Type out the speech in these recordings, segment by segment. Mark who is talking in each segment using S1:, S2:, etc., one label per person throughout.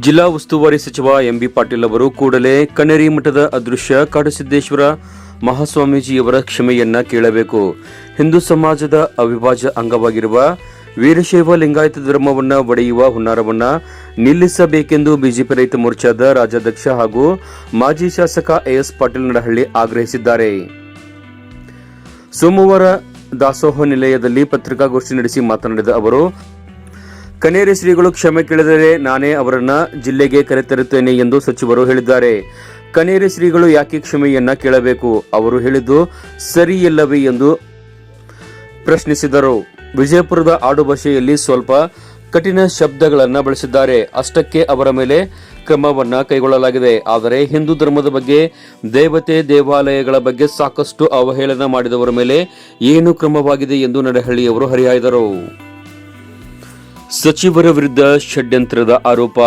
S1: ಜಿಲ್ಲಾ ಉಸ್ತುವಾರಿ ಸಚಿವ ಎಂಬಿ ಪಾಟೀಲ್ ಅವರು ಕೂಡಲೇ ಕನೇರಿ ಮಠದ ಅದೃಶ್ಯ ಕಾಡಸಿದ್ದೇಶ್ವರ ಮಹಾಸ್ವಾಮೀಜಿಯವರ ಕ್ಷಮೆಯನ್ನ ಕೇಳಬೇಕು. ಹಿಂದೂ ಸಮಾಜದ ಅವಿಭಾಜ್ಯ ಅಂಗವಾಗಿರುವ ವೀರಶೈವ ಲಿಂಗಾಯತ ಧರ್ಮವನ್ನ ಒಡೆಯುವ ಹುನ್ನಾರವನ್ನ ನಿಲ್ಲಿಸಬೇಕೆಂದು ಬಿಜೆಪಿ ರೈತ ಮೋರ್ಚಾದ ರಾಜ್ಯಾಧ್ಯಕ್ಷ ಹಾಗೂ ಮಾಜಿ ಶಾಸಕ ಎಸ್ ಪಾಟೀಲ್ ನಡಹಳ್ಳಿ ಆಗ್ರಹಿಸಿದ್ದಾರೆ. ಸೋಮವಾರ ದಾಸೋಹ ನಿಲಯದಲ್ಲಿ ಪತ್ರಿಕಾಗೋಷ್ಠಿ ನಡೆಸಿ ಮಾತನಾಡಿದ ಅವರು, ಕನೇರಿ ಶ್ರೀಗಳು ಕ್ಷಮೆ ಕೇಳಿದರೆ ನಾನೇ ಅವರನ್ನ ಜಿಲ್ಲೆಗೆ ಕರೆತರುತ್ತೇನೆ ಎಂದು ಸಚಿವರು ಹೇಳಿದ್ದಾರೆ. ಕನೇರಿ ಶ್ರೀಗಳು ಯಾಕೆ ಕ್ಷಮೆಯನ್ನ ಕೇಳಬೇಕು? ಅವರು ಹೇಳಿದ್ದು ಸರಿಯಿಲ್ಲವೇ ಎಂದು ಪ್ರಶ್ನಿಸಿದರು. ವಿಜಯಪುರದ ಆಡುಭಾಷೆಯಲ್ಲಿ ಸ್ವಲ್ಪ ಕಠಿಣ ಶಬ್ದಗಳನ್ನು ಬಳಸಿದ್ದಾರೆ. ಅಷ್ಟಕ್ಕೆ ಅವರ ಮೇಲೆ ಕ್ರಮವನ್ನ ಕೈಗೊಳ್ಳಲಾಗಿದೆ. ಆದರೆ ಹಿಂದೂ ಧರ್ಮದ ಬಗ್ಗೆ, ದೇವತೆ ದೇವಾಲಯಗಳ ಬಗ್ಗೆ ಸಾಕಷ್ಟು ಅವಹೇಳನ ಮಾಡಿದವರ ಮೇಲೆ ಏನು ಕ್ರಮವಾಗಿದೆ ಎಂದು ನಡಹಳ್ಳಿಯವರು ಹರಿಹಾಯ್ದರು. ಸಚಿವರ ವಿರುದ್ಧ ಷಡ್ಯಂತ್ರದ ಆರೋಪ.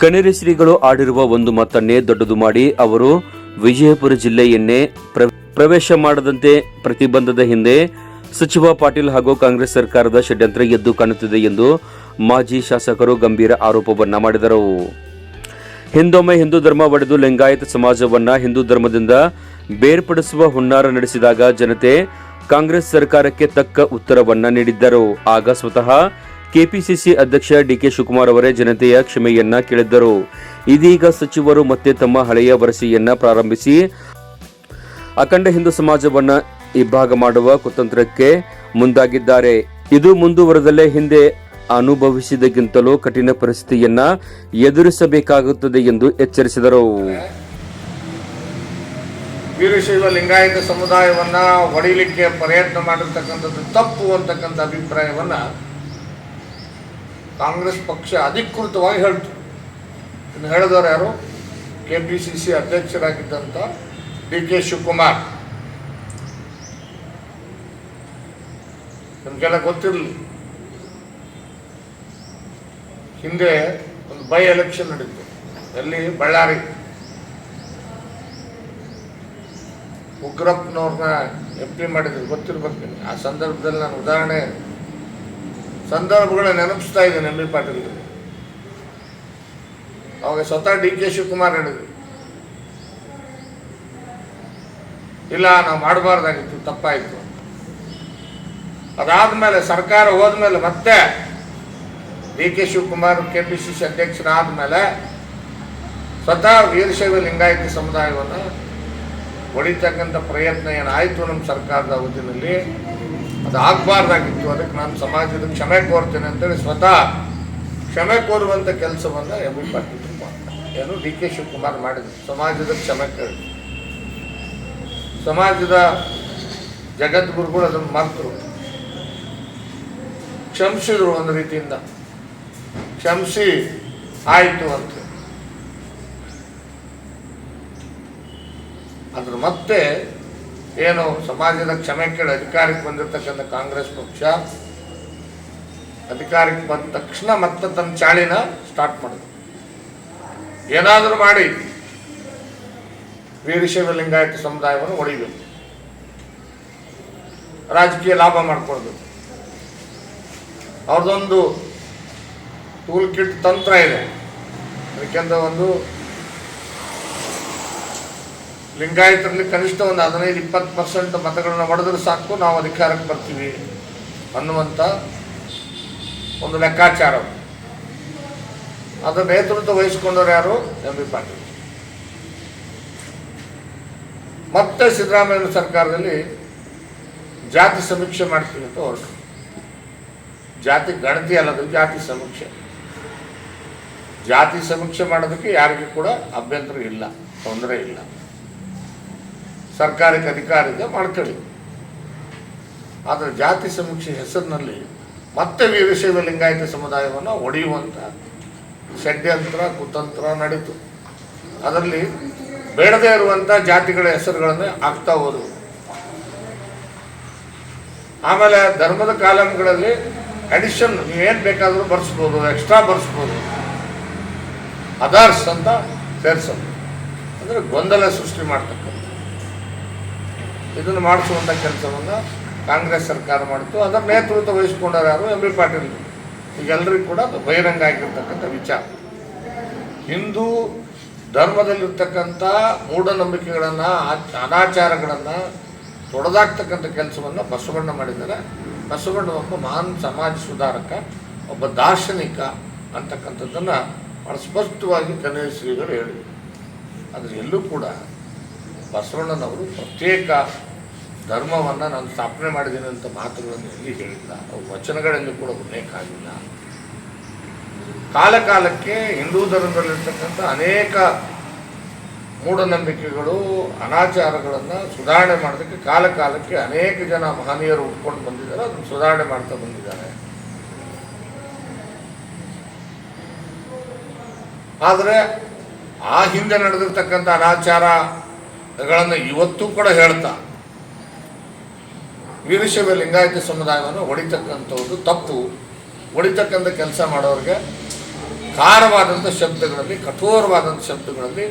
S1: ಕನೇರಿ ಶ್ರೀಗಳು ಆಡಿರುವ ಒಂದು ಮಾತನ್ನೇ ದೊಡ್ಡದು ಮಾಡಿ ಅವರು ವಿಜಯಪುರ ಜಿಲ್ಲೆಯನ್ನೇ ಪ್ರವೇಶ ಮಾಡದಂತೆ ಪ್ರತಿಬಂಧದ ಹಿಂದೆ ಸಚಿವ ಪಾಟೀಲ್ ಹಾಗೂ ಕಾಂಗ್ರೆಸ್ ಸರ್ಕಾರದ ಷಡ್ಯಂತ್ರ ಎದ್ದು ಕಾಣುತ್ತಿದೆ ಎಂದು ಮಾಜಿ ಶಾಸಕರು ಗಂಭೀರ ಆರೋಪವನ್ನ ಮಾಡಿದರು. ಹಿಂದೊಮ್ಮೆ ಹಿಂದೂ ಧರ್ಮ ಒಡೆದು ಲಿಂಗಾಯತ ಸಮಾಜವನ್ನ ಹಿಂದೂ ಧರ್ಮದಿಂದ ಬೇರ್ಪಡಿಸುವ ಹುನ್ನಾರ ನಡೆಸಿದಾಗ ಜನತೆ ಕಾಂಗ್ರೆಸ್ ಸರ್ಕಾರಕ್ಕೆ ತಕ್ಕ ಉತ್ತರವನ್ನ ನೀಡಿದ್ದರು. ಆಗ ಸ್ವತಃ ಕೆಪಿಸಿಸಿ ಅಧ್ಯಕ್ಷ ಡಿಕೆ ಶಿವಕುಮಾರ್ ಅವರೇ ಜನತೆಯ ಕ್ಷಮೆಯನ್ನ ಕೇಳಿದ್ದರು. ಇದೀಗ ಸಚಿವರು ಮತ್ತೆ ತಮ್ಮ ಹಳೆಯ ವರಸೆಯನ್ನ ಪ್ರಾರಂಭಿಸಿ ಅಖಂಡ ಹಿಂದೂ ಸಮಾಜವನ್ನ ಇಬ್ಬಾಗ ಮಾಡುವ ಕುತಂತ್ರಕ್ಕೆ ಮುಂದಾಗಿದ್ದಾರೆ. ಇದು ಮುಂದುವರೆದಲ್ಲೇ ಹಿಂದೆ ಅನುಭವಿಸಿದಕ್ಕಿಂತಲೂ ಕಠಿಣ ಪರಿಸ್ಥಿತಿಯನ್ನ ಎದುರಿಸಬೇಕಾಗುತ್ತದೆ ಎಂದು ಎಚ್ಚರಿಸಿದರು.
S2: ವೀರಶೈವ ಲಿಂಗಾಯತ ಸಮುದಾಯವನ್ನ ಒಡೆಯಲಿಕ್ಕೆ ಪ್ರಯತ್ನ ಮಾಡಿರ್ತಕ್ಕಂಥದ್ದು ತಪ್ಪು ಅಂತಕ್ಕಂಥ ಅಭಿಪ್ರಾಯವನ್ನ ಕಾಂಗ್ರೆಸ್ ಪಕ್ಷ ಅಧಿಕೃತವಾಗಿ ಹೇಳ್ತು. ಇನ್ನು ಹೇಳಿದವರು ಯಾರು? ಕೆಪಿಸಿಸಿ ಅಧ್ಯಕ್ಷರಾಗಿದ್ದಂಥ ಡಿಕೆ ಶಿವಕುಮಾರ್. ನಮಗೆಲ್ಲ ಗೊತ್ತಿರಲಿ, ಹಿಂದೆ ಒಂದು ಬೈ ಎಲೆಕ್ಷನ್ ನಡೀತು. ಎಲ್ಲಿ? ಬಳ್ಳಾರಿ. ಉಗ್ರಪ್ಪನವ್ರನ್ನ MP ಮಾಡಿದ್ರು, ಗೊತ್ತಿರ್ಬೇಕು. ಆ ಸಂದರ್ಭದಲ್ಲಿ ನಾನು ಸಂದರ್ಭಗಳನ್ನ ನೆನಪಿಸ್ತಾ ಇದ್ದೇನೆ MP ಪಾಟೀಲ್. ಅವಾಗ ಸ್ವತಃ ಡಿಕೆ ಶಿವಕುಮಾರ್ ಹೇಳಿದ್ರು, ಇಲ್ಲ ನಾವು ಮಾಡಬಾರ್ದಾಗಿತ್ತು, ತಪ್ಪಾಯಿತು. ಅದಾದ್ಮೇಲೆ ಸರ್ಕಾರ ಹೋದ್ಮೇಲೆ ಮತ್ತೆ ಡಿಕೆ ಶಿವಕುಮಾರ್ ಕೆಪಿಸಿಸಿ ಅಧ್ಯಕ್ಷರಾದ್ಮೇಲೆ ಸ್ವತಃ ವೀರಶೈವ ಲಿಂಗಾಯತ ಸಮುದಾಯವನ್ನು ಹೊಡಿತಕ್ಕಂಥ ಪ್ರಯತ್ನ ಏನಾಯಿತು ನಮ್ಮ ಸರ್ಕಾರದ ಅವಧಿಯಲ್ಲಿ, ಅದು ಆಗಬಾರ್ದಾಗಿತ್ತು. ಅದಕ್ಕೆ ನಾನು ಸಮಾಜದ ಕ್ಷಮೆ ಕೋರ್ತೇನೆ ಅಂತೇಳಿ ಸ್ವತಃ ಕ್ಷಮೆ ಕೋರುವಂಥ ಕೆಲಸವನ್ನು ಎಂಬಿ ಪಾಟೀಲ್ ಏನು ಡಿಕೆ ಶಿವಕುಮಾರ್ ಮಾಡಿದ್ರು. ಸಮಾಜದ ಕ್ಷಮೆ ಕೇಳಿ ಸಮಾಜದ ಜಗದ್ಗುರುಗಳು ಅದನ್ನು ಮರ್ತರು, ಕ್ಷಮಿಸಿದ್ರು. ಒಂದು ರೀತಿಯಿಂದ ಕ್ಷಮಿಸಿ ಆಯಿತು ಅಂತ. ಅದ್ರ ಮತ್ತೆ ಏನು ಸಮಾಜದ ಕ್ಷಮೆ ಕೇಳಿ ಅಧಿಕಾರಕ್ಕೆ ಬಂದಿರತಕ್ಕಂಥ ಕಾಂಗ್ರೆಸ್ ಪಕ್ಷ ಅಧಿಕಾರಕ್ಕೆ ಬಂದ ತಕ್ಷಣ ಮತ್ತೆ ತನ್ನ ಚಾಳಿನ ಸ್ಟಾರ್ಟ್ ಮಾಡಿದ್ರು. ಏನಾದರೂ ಮಾಡಿ ವೀರಶೈವ ಲಿಂಗಾಯತ ಸಮುದಾಯವನ್ನು ಹೊಡಿಬೇಕು, ರಾಜಕೀಯ ಲಾಭ ಮಾಡ್ಕೊಳ್ಬೇಕು. ಅವ್ರದ್ದೊಂದು ಟೂಲ್ ಕಿಟ್ ತಂತ್ರ ಇದೆ. ಅದಕ್ಕೆಂತ ಒಂದು ಲಿಂಗಾಯತರಲ್ಲಿ ಕನಿಷ್ಠ ಒಂದು 15-20% ಮತಗಳನ್ನ ಹೊಡೆದ್ರೆ ಸಾಕು, ನಾವು ಅಧಿಕಾರಕ್ಕೆ ಬರ್ತೀವಿ ಅನ್ನುವಂಥ ಒಂದು ಲೆಕ್ಕಾಚಾರ. ಅದರ ನೇತೃತ್ವ ವಹಿಸಿಕೊಂಡವ್ರು ಯಾರು? ಎಂಬಿ ಪಾಟೀಲ್. ಮತ್ತೆ ಸಿದ್ದರಾಮಯ್ಯ ಸರ್ಕಾರದಲ್ಲಿ ಜಾತಿ ಸಮೀಕ್ಷೆ ಮಾಡ್ತೀವಿ ಅಂತ ಹೊರಟು. ಜಾತಿ ಗಣತಿ ಅಲ್ಲದು, ಜಾತಿ ಸಮೀಕ್ಷೆ. ಜಾತಿ ಸಮೀಕ್ಷೆ ಮಾಡೋದಕ್ಕೆ ಯಾರಿಗೂ ಕೂಡ ಅಭ್ಯಂತರ ಇಲ್ಲ, ತೊಂದರೆ ಇಲ್ಲ. ಸರ್ಕಾರಕ್ಕೆ ಅಧಿಕಾರ ಇದೆ, ಮಾಡ್ಕೊಳ್ಳಿ. ಆದರೆ ಜಾತಿ ಸಮೀಕ್ಷೆ ಹೆಸರಿನಲ್ಲಿ ಮತ್ತೆ ವೀರಶೈವ ಲಿಂಗಾಯತ ಸಮುದಾಯವನ್ನು ಒಡೆಯುವಂಥ ಷಡ್ಯಂತ್ರ ಕುತಂತ್ರ ನಡೀತು. ಅದರಲ್ಲಿ ಬೇಡದೇ ಇರುವಂಥ ಜಾತಿಗಳ ಹೆಸರುಗಳನ್ನು ಹಾಕ್ತಾ ಹೋದವು. ಆಮೇಲೆ ಧರ್ಮದ ಕಾಲಂಗಳಲ್ಲಿ ಅಡಿಷನ್ ನೀವೇನು ಬೇಕಾದರೂ ಬರ್ಸ್ಬೋದು, ಎಕ್ಸ್ಟ್ರಾ ಬರ್ಸ್ಬೋದು, ಅದರ್ಸ್ ಅಂತ ಸೇರಿಸೋದು. ಅಂದರೆ ಗೊಂದಲ ಸೃಷ್ಟಿ ಮಾಡ್ತಕ್ಕಂಥ ಇದನ್ನು ಮಾಡಿಸುವಂಥ ಕೆಲಸವನ್ನು ಕಾಂಗ್ರೆಸ್ ಸರ್ಕಾರ ಮಾಡಿತು. ಅದರ ನೇತೃತ್ವ ವಹಿಸಿಕೊಂಡರು ಯಾರು? ಎಂಬಿ ಪಾಟೀಲ್. ಈಗೆಲ್ಲರಿಗೂ ಕೂಡ ಬಹಿರಂಗ ಆಗಿರ್ತಕ್ಕಂಥ ವಿಚಾರ. ಹಿಂದೂ ಧರ್ಮದಲ್ಲಿರ್ತಕ್ಕಂಥ ಮೂಢನಂಬಿಕೆಗಳನ್ನು ಅನಾಚಾರಗಳನ್ನು ತೊಡೆದಾಕ್ತಕ್ಕಂಥ ಕೆಲಸವನ್ನು ಬಸವಣ್ಣ ಮಾಡಿದ್ದಾರೆ. ಬಸವಣ್ಣ ಒಬ್ಬ ಮಹಾನ್ ಸಮಾಜ ಸುಧಾರಕ, ಒಬ್ಬ ದಾರ್ಶನಿಕ ಅಂತಕ್ಕಂಥದ್ದನ್ನು ಭಾಳ ಸ್ಪಷ್ಟವಾಗಿ ಕನ್ನಡ ಶ್ರೀಗಳು ಹೇಳಿದರು. ಆದರೆ ಎಲ್ಲೂ ಕೂಡ ಬಸವಣ್ಣನವರು ಪ್ರತ್ಯೇಕ ಧರ್ಮವನ್ನು ನಾನು ಸ್ಥಾಪನೆ ಮಾಡಿದ್ದೀನಿ ಅಂತ ಮಾತುಗಳನ್ನು ಎಲ್ಲಿ ಹೇಳಿಲ್ಲ. ಅವ್ರ ವಚನಗಳಲ್ಲಿ ಕೂಡ ಉಲ್ಲೇಖ ಆಗಿಲ್ಲ. ಕಾಲ ಕಾಲಕ್ಕೆ ಹಿಂದೂ ಧರ್ಮದಲ್ಲಿರ್ತಕ್ಕಂಥ ಅನೇಕ ಮೂಢನಂಬಿಕೆಗಳು ಅನಾಚಾರಗಳನ್ನು ಸುಧಾರಣೆ ಮಾಡೋದಕ್ಕೆ ಕಾಲ ಕಾಲಕ್ಕೆ ಅನೇಕ ಜನ ಮಹನೀಯರು ಉಟ್ಕೊಂಡು ಬಂದಿದ್ದಾರೆ, ಅದನ್ನು ಸುಧಾರಣೆ ಮಾಡ್ತಾ ಬಂದಿದ್ದಾರೆ. ಆದರೆ ಆ ಹಿಂದೆ ನಡೆದಿರ್ತಕ್ಕಂಥ ಅನಾಚಾರಗಳನ್ನು ಇವತ್ತೂ ಕೂಡ ಹೇಳ್ತಾ ವೀರಶೈವ ಲಿಂಗಾಯತ ಸಮುದಾಯವನ್ನು ಹೊಡಿತಕ್ಕಂಥದ್ದು ತಪ್ಪು. ಹೊಡಿತಕ್ಕಂಥ ಕೆಲಸ ಮಾಡೋರಿಗೆ ಖಾರವಾದಂಥ ಶಬ್ದಗಳಲ್ಲಿ, ಕಠೋರವಾದಂಥ ಶಬ್ದಗಳಲ್ಲಿ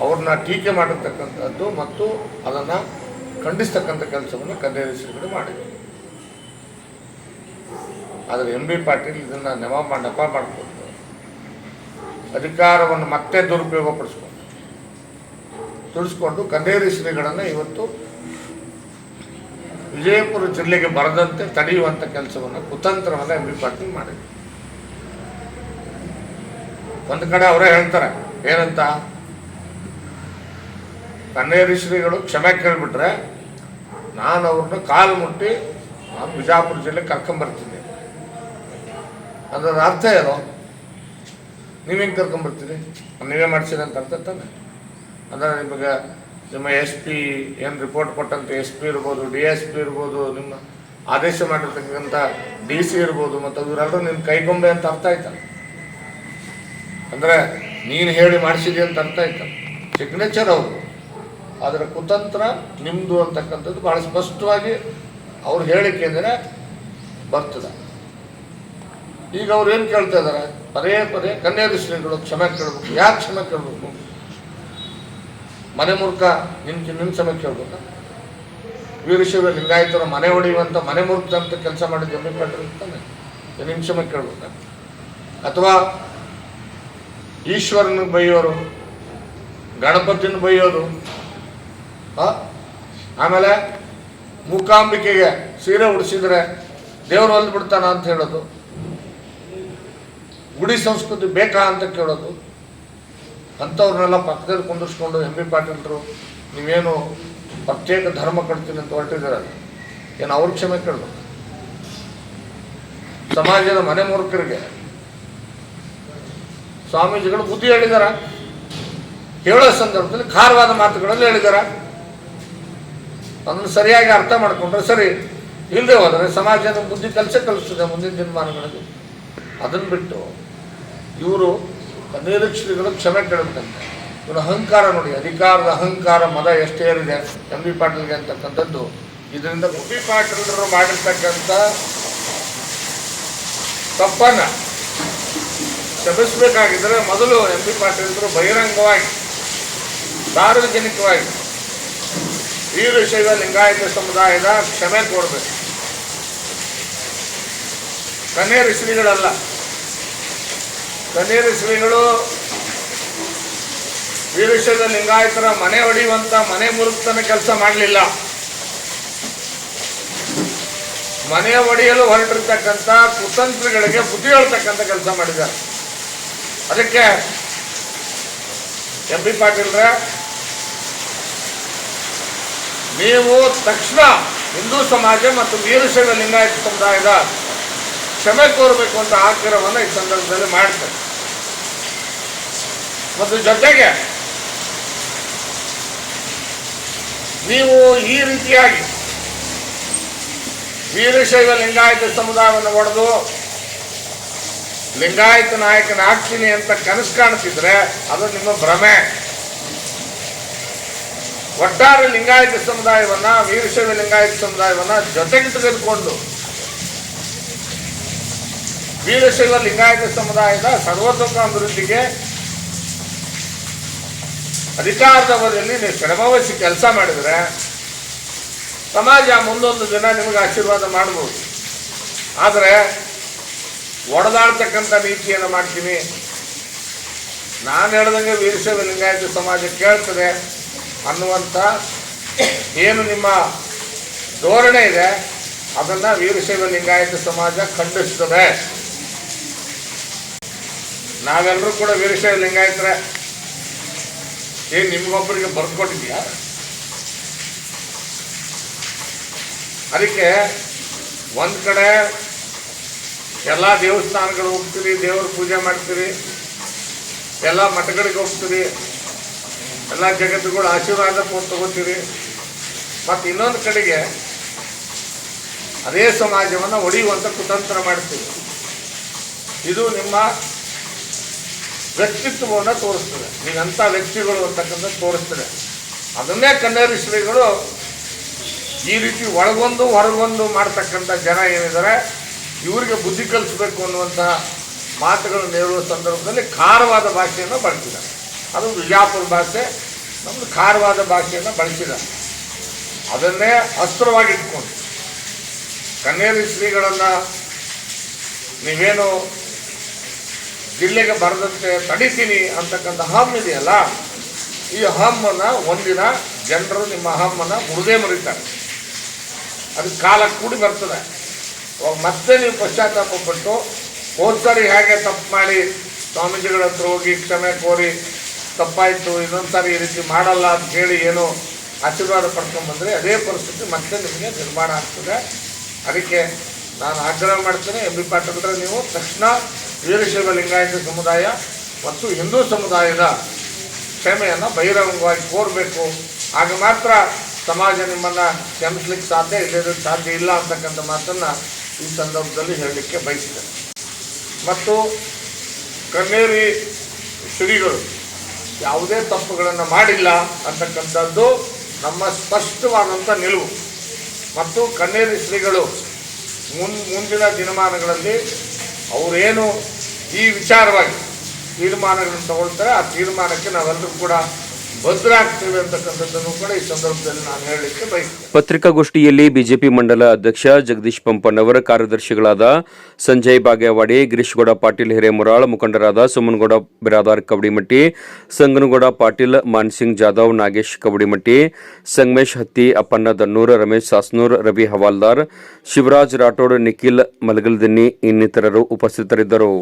S2: ಅವ್ರನ್ನ ಟೀಕೆ ಮಾಡಿರ್ತಕ್ಕಂಥದ್ದು ಮತ್ತು ಅದನ್ನು ಖಂಡಿಸ್ತಕ್ಕಂಥ ಕೆಲಸವನ್ನು ಕನ್ನಡ ಶ್ರೀಗಳು ಮಾಡಿದರು. ಆದರೆ ಎಂ.ಬಿ. ಪಾಟೀಲ್ ಇದನ್ನು ನೆಪ ಮಾಡಿಕೊಂಡು ಅಧಿಕಾರವನ್ನು ಮತ್ತೆ ದುರುಪಯೋಗಪಡಿಸ್ಕೊಂಡು ಕನ್ನಡ ಶ್ರೀಗಳನ್ನು ಇವತ್ತು ವಿಜಯಪುರ ಜಿಲ್ಲೆಗೆ ಬರದಂತೆ ತಡೆಯುವಂಥ ಕೆಲಸವನ್ನು ಕುತಂತ್ರವನ್ನು ಎಂ.ಬಿ. ಪಾಟೀಲ್ ಮಾಡಿದರು. ಒಂದು ಕಡೆ ಅವರೇ ಹೇಳ್ತಾರೆ, ಏನಂತ, ಕನ್ನೇರಿ ಶ್ರೀಗಳು ಕ್ಷಮೆ ಕೇಳಿಬಿಟ್ರೆ ನಾನು ಅವ್ರನ್ನ ಕಾಲು ಮುಟ್ಟಿ ನಾನು ಬಿಜಾಪುರ ಜಿಲ್ಲೆ ಕರ್ಕೊಂಬರ್ತೀನಿ. ಅದರ ಅರ್ಥ ಏನು? ನೀವು ಹೆಂಗೆ ಕರ್ಕೊಂಬರ್ತೀರಿ? ನೀವೇ ಮಾಡಿಸಿರಿ ಅಂತ ಅರ್ಥ ತಾನೆ. ಅಂದರೆ ನಿಮ್ಮ ಎಸ್ ಪಿ ಏನು ರಿಪೋರ್ಟ್ ಕೊಟ್ಟಂತ ಎಸ್ ಪಿ ಇರ್ಬೋದು, DSP ಇರ್ಬೋದು, ನಿಮ್ಮ ಆದೇಶ ಮಾಡಿರ್ತಕ್ಕಂಥ DC ಇರ್ಬೋದು, ಮತ್ತು ಇವರೆಲ್ಲರೂ ನಿನ್ನ ಕೈಗೊಂಬೆ ಅಂತ ಅರ್ಥ ಆಯ್ತಲ್ಲ. ಅಂದರೆ ನೀನು ಹೇಳಿ ಮಾಡಿಸಿದಿ ಅಂತ ಅರ್ಥ ಆಯ್ತಲ್ಲ. ಸಿಗ್ನೇಚರ್ ಅವರು, ಅದರ ಕುತಂತ್ರ ನಿಮ್ಮದು ಅಂತಕ್ಕಂಥದ್ದು ಭಾಳ ಸ್ಪಷ್ಟವಾಗಿ ಅವ್ರು ಹೇಳಿಕೆ ಅಂದರೆ ಬರ್ತದೆ. ಈಗ ಅವ್ರು ಏನು ಕೇಳ್ತಾ ಇದ್ದಾರೆ? ಪದೇ ಪದೇ ಕನ್ಯಾದಿ ಶ್ರೀಗಳು ಕ್ಷಮೆ ಕೇಳಬೇಕು. ಯಾಕೆ ಕ್ಷಮೆ ಕೇಳಬೇಕು? ಮನೆ ಮೂರ್ಖ ನಿನ್ನ ಕ್ಷಮೆ ಕೇಳ್ಬೇಕಾ? ವೀರಶೈವ ಲಿಂಗಾಯತರ ಮನೆ ಹೊಡೆಯುವಂಥ ಮನೆ ಮೂರ್ಖ ಅಂತ ಕೆಲಸ ಮಾಡಿದ್ದು ಎಂ.ಬಿ. ಪಾಟೀಲ್ ತಾನೆ, ನಿನ್ನ ಕ್ಷಮೆ ಕೇಳ್ಬೇಕಾ? ಅಥವಾ ಈಶ್ವರನ ಬೈಯೋರು, ಗಣಪತಿನ ಬೈಯೋದು, ಆಮೇಲೆ ಮೂಕಾಂಬಿಕೆಗೆ ಸೀರೆ ಉಡಿಸಿದ್ರೆ ದೇವರು ಒಲ್ದು ಬಿಡ್ತಾನ ಅಂತ ಹೇಳೋದು, ಗುಡಿ ಸಂಸ್ಕೃತಿ ಬೇಕಾ ಅಂತ ಕೇಳೋದು, ಅಂಥವ್ರನ್ನೆಲ್ಲ ಪಕ್ಕದಲ್ಲಿ ಕುಂದಿಸ್ಕೊಂಡು ಎಂ.ಬಿ. ಪಾಟೀಲ್ರು ನೀವೇನು ಪ್ರತ್ಯೇಕ ಧರ್ಮ ಕೊಡ್ತೀನಿ ಅಂತ ಹೊರಟಿದ್ದೀರಲ್ಲ, ಏನು ಅವ್ರ ಕ್ಷಮೆ ಕೇಳಬೇಕು? ಸಮಾಜದ ಮನೆ ಮೂರ್ಖರಿಗೆ ಸ್ವಾಮೀಜಿಗಳು ಬುದ್ಧಿ ಹೇಳಿದಾರ, ಹೇಳೋ ಸಂದರ್ಭದಲ್ಲಿ ಖಾರವಾದ ಮಾತುಗಳಲ್ಲಿ ಹೇಳಿದಾರ. ಅದನ್ನು ಸರಿಯಾಗಿ ಅರ್ಥ ಮಾಡಿಕೊಂಡ್ರೆ ಸರಿ, ಇಲ್ಲದೆ ಹೋದರೆ ಸಮಾಜದ ಬುದ್ಧಿ ಕಲಿಸ್ತದೆ ಮುಂದಿನ ದಿನಮಾನಗಳಲ್ಲಿ. ಅದನ್ನು ಬಿಟ್ಟು ಇವರು ಶ್ರೀಗಳು ಕ್ಷಮೆ ಕೇಳಬೇಕಂತೆ. ಇವರ ಅಹಂಕಾರ ನೋಡಿ, ಅಧಿಕಾರದ ಅಹಂಕಾರ, ಮದ ಎಷ್ಟೇರಿದೆ ಎಂ.ಬಿ. ಪಾಟೀಲ್ಗೆ ಅಂತಕ್ಕಂಥದ್ದು. ಇದರಿಂದ ಎಂ.ಬಿ. ಪಾಟೀಲರು ಮಾಡಿರ್ತಕ್ಕಂಥ ತಪ್ಪನ್ನು ಕ್ಷಮಿಸಬೇಕಾಗಿದ್ದರೆ ಮೊದಲು ಎಂ.ಬಿ. ಪಾಟೀಲರು ಬಹಿರಂಗವಾಗಿ ಸಾರ್ವಜನಿಕವಾಗಿ ವೀರಶೈವ ಲಿಂಗಾಯತ ಸಮುದಾಯದ ಕ್ಷಮೆ ಕೋರಬೇಕು. ಕನ್ನೇರ ಶ್ರೀಗಳಲ್ಲ. ಕನ್ನೇರ ಶ್ರೀಗಳು ವೀರಶೈವ ಲಿಂಗಾಯತರ ಮನೆ ಹೊಡೆಯುವಂಥ ಮನೆ ಮುರುಕ್ತನ ಕೆಲಸ ಮಾಡಲಿಲ್ಲ. ಮನೆ ಒಡೆಯಲು ಹೊರಟಿರ್ತಕ್ಕಂಥ ಕುತಂತ್ರಿಗಳಿಗೆ ಬುದ್ಧಿ ಹೇಳ್ತಕ್ಕಂಥ ಕೆಲಸ ಮಾಡಿದ್ದಾರೆ. ಅದಕ್ಕೆ ಎಂ.ಬಿ. ಪಾಟೀಲ್ರೆ, ನೀವು ತಕ್ಷಣ ಹಿಂದೂ ಸಮಾಜ ಮತ್ತು ವೀರಶೈವ ಲಿಂಗಾಯತ ಸಮುದಾಯದ ಕ್ಷಮೆ ಕೋರಬೇಕು ಅಂತ ಆಗ್ರಹವನ್ನು ಈ ಸಂದರ್ಭದಲ್ಲಿ ಮಾಡ್ತಾರೆ. ಮತ್ತು ಜೊತೆಗೆ ನೀವು ಈ ರೀತಿಯಾಗಿ ವೀರಶೈವ ಲಿಂಗಾಯತ ಸಮುದಾಯವನ್ನು ಒಡೆದು ಲಿಂಗಾಯತ ನಾಯಕನ ಆಗ್ತೀನಿ ಅಂತ ಕನಸು ಕಾಣ್ತಿದ್ರೆ ಅದು ನಿಮ್ಮ ಭ್ರಮೆ. ಒಟ್ಟಾರೆ ಲಿಂಗಾಯತ ಸಮುದಾಯವನ್ನ, ವೀರಶೈವ ಲಿಂಗಾಯತ ಸಮುದಾಯವನ್ನ ಜೊತೆಗೆ ತೆಗೆದುಕೊಂಡು ವೀರಶೈವ ಲಿಂಗಾಯತ ಸಮುದಾಯದ ಸರ್ವತೋಕ ಅಭಿವೃದ್ಧಿಗೆ ಅಧಿಕಾರದ ಅವಧಿಯಲ್ಲಿ ನೀವು ಶ್ರಮವಹಿಸಿ ಕೆಲಸ ಮಾಡಿದರೆ ಸಮಾಜ ಮುಂದೊಂದು ದಿನ ನಿಮಗೆ ಆಶೀರ್ವಾದ ಮಾಡ್ಬೋದು. ಆದರೆ ಒಡೆದಾಡ್ತಕ್ಕಂಥ ನೀತಿಯನ್ನು ಮಾಡ್ತೀನಿ, ನಾನು ಹೇಳ್ದಂಗೆ ವೀರಶೈವ ಲಿಂಗಾಯತ ಸಮಾಜ ಕೇಳ್ತದೆ ಅನ್ನುವಂಥ ಏನು ನಿಮ್ಮ ಧೋರಣೆ ಇದೆ ಅದನ್ನು ವೀರಶೈವ ಲಿಂಗಾಯತ ಸಮಾಜ ಖಂಡಿಸ್ತದೆ. ನಾವೆಲ್ಲರೂ ಕೂಡ ವೀರಶೈವ ಲಿಂಗಾಯತರೇ. ಏನು ನಿಮ್ಗೊಬ್ಬರಿಗೆ ಬರ್ಕೊಟ್ಟಿದ್ಯಾ? ಅದಕ್ಕೆ ಒಂದು ಕಡೆ ಎಲ್ಲ ದೇವಸ್ಥಾನಗಳು ಹೋಗ್ತೀರಿ, ದೇವ್ರ ಪೂಜೆ ಮಾಡ್ತೀರಿ, ಎಲ್ಲ ಮಠಗಳಿಗೆ ಹೋಗ್ತೀರಿ, ಎಲ್ಲ ಜಗತ್ತುಗಳು ಆಶೀರ್ವಾದ ತಗೋತೀರಿ. ಮತ್ತು ಇನ್ನೊಂದು ಕಡೆಗೆ ಅದೇ ಸಮಾಜವನ್ನು ಒಡೆಯುವಂಥ ಕುತಂತ್ರ ಮಾಡ್ತೀವಿ. ಇದು ನಿಮ್ಮ ವ್ಯಕ್ತಿತ್ವವನ್ನು ತೋರಿಸ್ತದೆ, ನೀವಂಥ ವ್ಯಕ್ತಿಗಳು ಅಂತಕ್ಕಂಥ ತೋರಿಸ್ತದೆ. ಅದನ್ನೇ ಕನ್ನೇರಿ ಶ್ರೀಗಳು ಈ ರೀತಿ ಒಳಗೊಂದು ಹೊರಗೊಂದು ಮಾಡ್ತಕ್ಕಂಥ ಜನ ಏನಿದ್ದಾರೆ ಇವರಿಗೆ ಬುದ್ಧಿ ಕಲಿಸ್ಬೇಕು ಅನ್ನುವಂಥ ಮಾತುಗಳನ್ನು ಹೇಳುವ ಸಂದರ್ಭದಲ್ಲಿ ಖಾರವಾದ ಭಾಷೆಯನ್ನು ಬಳಸಿದ್ದಾರೆ. ಅದು ವಿಜಾಪುರ ಭಾಷೆ, ನಮ್ಮದು ಖಾರವಾದ ಭಾಷೆಯನ್ನು ಬಳಸಿದ್ದಾರೆ. ಅದನ್ನೇ ಅಸ್ತ್ರವಾಗಿಟ್ಕೊಂಡು ಕನ್ನೇರಿ ಶ್ರೀಗಳನ್ನು ನೀವೇನು ಜಿಲ್ಲೆಗೆ ಬರದಂತೆ ತಡಿತೀನಿ ಅಂತಕ್ಕಂಥ ಹಮ್ ಇದೆಯಲ್ಲ, ಈ ಹಮ್ಮನ್ನು ಒಂದಿನ ಜನರು ನಿಮ್ಮ ಹಮ್ಮನ್ನು ಮುರಿದೇ ಮರೀತಾರೆ. ಅದು ಕಾಲ ಕೂಡಿ ಬರ್ತದೆ. ಮತ್ತೆ ನೀವು ಪಶ್ಚಾತ್ತಾಪ ಪಟ್ಟು ಹೋದ್ಸರಿ ಹೇಗೆ ತಪ್ಪು ಮಾಡಿ ಸ್ವಾಮೀಜಿಗಳ ಹತ್ರ ಹೋಗಿ ಕ್ಷಮೆ ಕೋರಿ ತಪ್ಪಾಯಿತು ಇನ್ನೊಂದು ಸಾರಿ ಈ ರೀತಿ ಮಾಡಲ್ಲ ಅಂತ ಹೇಳಿ ಏನು ಆಶೀರ್ವಾದ ಪಡ್ಕೊಂಡ್ಬಂದರೆ ಅದೇ ಪರಿಸ್ಥಿತಿ ಮತ್ತೆ ನಿಮಗೆ ನಿರ್ಮಾಣ ಆಗ್ತದೆ. ಅದಕ್ಕೆ ನಾನು ಆಗ್ರಹ ಮಾಡ್ತೇನೆ, ಎಂ ಬಿ ಪಾಟೀಲ್ರೆ, ನೀವು ತಕ್ಷಣ ವೀರಶೈವ ಲಿಂಗಾಯತ ಸಮುದಾಯ ಮತ್ತು ಹಿಂದೂ ಸಮುದಾಯದ ಕ್ಷಮೆಯನ್ನು ಬಹಿರಂಗವಾಗಿ ಕೋರಬೇಕು. ಆಗ ಮಾತ್ರ ಸಮಾಜ ನಿಮ್ಮನ್ನು ಕ್ಷಮಿಸ್ಲಿಕ್ಕೆ ಸಾಧ್ಯ, ಇಲ್ಲದಕ್ಕೆ ಸಾಧ್ಯ ಇಲ್ಲ ಅಂತಕ್ಕಂಥ ಮಾತನ್ನು ಈ ಸಂದರ್ಭದಲ್ಲಿ ಹೇಳಲಿಕ್ಕೆ ಬಯಸಿದೆ. ಮತ್ತು ಕನ್ನೇರಿ ಶ್ರೀಗಳು ಯಾವುದೇ ತಪ್ಪುಗಳನ್ನು ಮಾಡಿಲ್ಲ ಅಂತಕ್ಕಂಥದ್ದು ನಮ್ಮ ಸ್ಪಷ್ಟವಾದಂಥ ನಿಲುವು. ಮತ್ತು ಕನ್ನೇರಿ ಶ್ರೀಗಳು ಮುಂದಿನ ದಿನಮಾನಗಳಲ್ಲಿ ಅವರೇನು ಈ ವಿಚಾರವಾಗಿ ತೀರ್ಮಾನಗಳನ್ನು ತಗೊಳ್ತಾರೆ ಆ ತೀರ್ಮಾನಕ್ಕೆ ನಾವೆಲ್ಲರೂ ಕೂಡ ಭದ್ರಾಗ್ತೇವೆ ಅಂತಕ್ಕಂಥದ್ದನ್ನು ಕೂಡ ಈ ಸಂದರ್ಭದಲ್ಲಿ ನಾನು ಹೇಳಲಿಕ್ಕೆ ಬಯಸ್ತೇನೆ.
S1: ಪತ್ರಿಕಾಗೋಷ್ಠಿಯಲ್ಲಿ ಬಿಜೆಪಿ ಮಂಡಲ ಅಧ್ಯಕ್ಷ ಜಗದೀಶ್ ಪಂಪಣ್ಣವರ, ಕಾರ್ಯದರ್ಶಿಗಳಾದ ಸಂಜಯ್ ಬಾಗೇವಾಡಿ, ಗಿರೀಶ್ಗೌಡ ಪಾಟೀಲ್ ಹಿರೇಮುರಾಳ್, ಮುಖಂಡರಾದ ಸುಮನ್ಗೌಡ ಬಿರಾದಾರ್ ಕವಡಿಮಟ್ಟಿ, ಸಂಗನಗೌಡ ಪಾಟೀಲ್, ಮಾನ್ಸಿಂಗ್ ಜಾಧವ್, ನಾಗೇಶ್ ಕವಡಿಮಟ್ಟಿ, ಸಂಗಮೇಶ್ ಹತ್ತಿ, ಅಪ್ಪಣ್ಣ ದನ್ನೂರ್, ರಮೇಶ್ ಸಾಸ್ನೂರ್, ರವಿ ಹವಾಲ್ದಾರ್, ಶಿವರಾಜ್ ರಾಠೋಡ್, ನಿಖಿಲ್ ಮಲಗಲ್ದಿನ್ನಿ ಇನ್ನಿತರರು ಉಪಸ್ಥಿತರಿದ್ದರು.